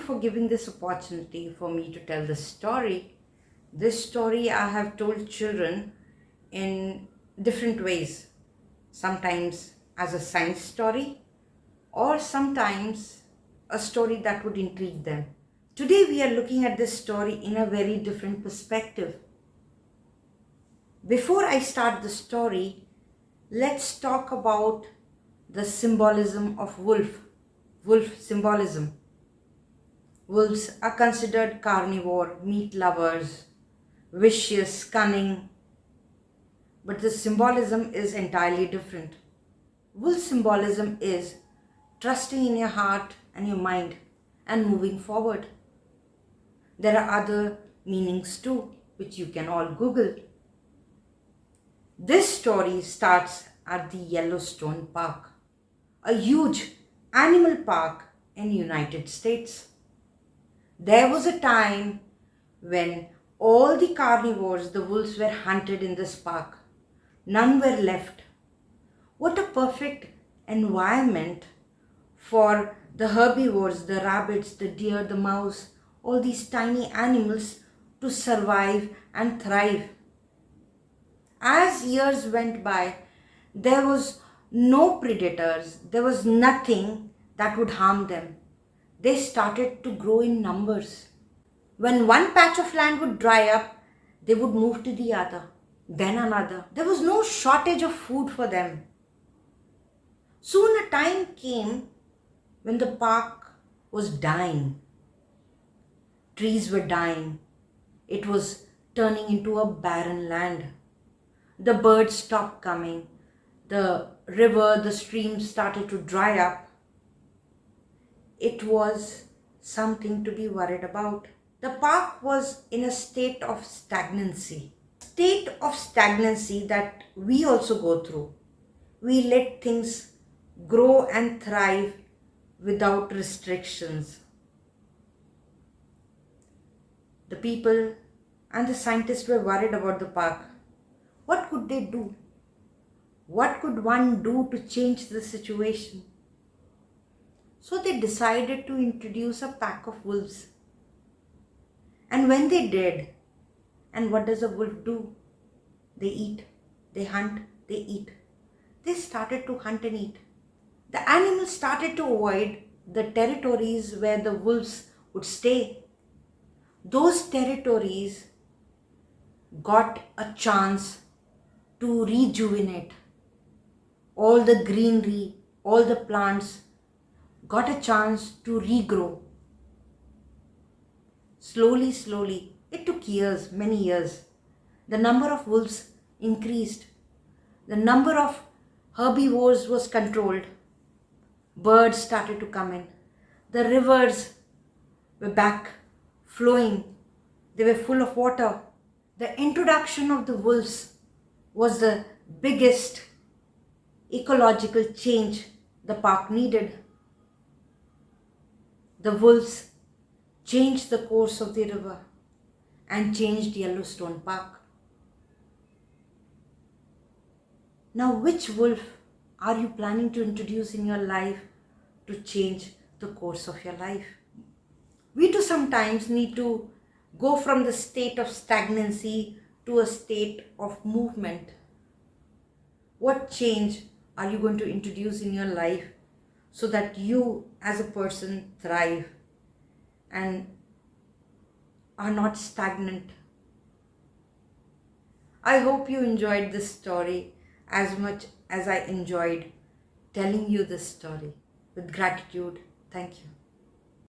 for giving this opportunity for me to tell this story. This story I have told children in different ways. Sometimes as a science story, or sometimes a story that would intrigue them. Today we are looking at this story in a very different perspective. Before I start the story, let's talk about the symbolism of wolf. Wolf symbolism. Wolves are considered carnivore, meat lovers, vicious, cunning, but the symbolism is entirely different. Wolf symbolism is trusting in your heart and your mind and moving forward. There are other meanings too, which you can all Google. This story starts at the Yellowstone Park, a huge animal park in the United States. There was a time when all the carnivores, the wolves, were hunted in this park. None were left. What a perfect environment for the herbivores, the rabbits, the deer, the mouse, all these tiny animals to survive and thrive. As years went by, there was no predators, there was nothing that would harm them. They started to grow in numbers. When one patch of land would dry up, they would move to the other, then another. There was no shortage of food for them. Soon a time came when the park was dying. Trees were dying. It was turning into a barren land. The birds stopped coming. The river, the streams started to dry up. It was something to be worried about. The park was in a state of stagnancy. State of stagnancy that we also go through. We let things grow and thrive without restrictions. The people and the scientists were worried about the park. What could they do? What could one do to change the situation? So they decided to introduce a pack of wolves. And when they did, and what does a wolf do? They eat, they hunt, they eat. They started to hunt and eat. The animals started to avoid the territories where the wolves would stay. Those territories got a chance to rejuvenate. All the greenery, all the plants got a chance to regrow. Slowly, it took years, many years. The number of wolves increased. The number of herbivores was controlled. Birds started to come in. The rivers were back flowing. They were full of water. The introduction of the wolves was the biggest ecological change the park needed. The wolves changed the course of the river and changed Yellowstone Park. Now, which wolf are you planning to introduce in your life to change the course of your life? We too sometimes need to go from the state of stagnancy to a state of movement. What change are you going to introduce in your life so that you as a person thrive and are not stagnant? I hope you enjoyed this story as much as I enjoyed telling you this story. With gratitude, thank you.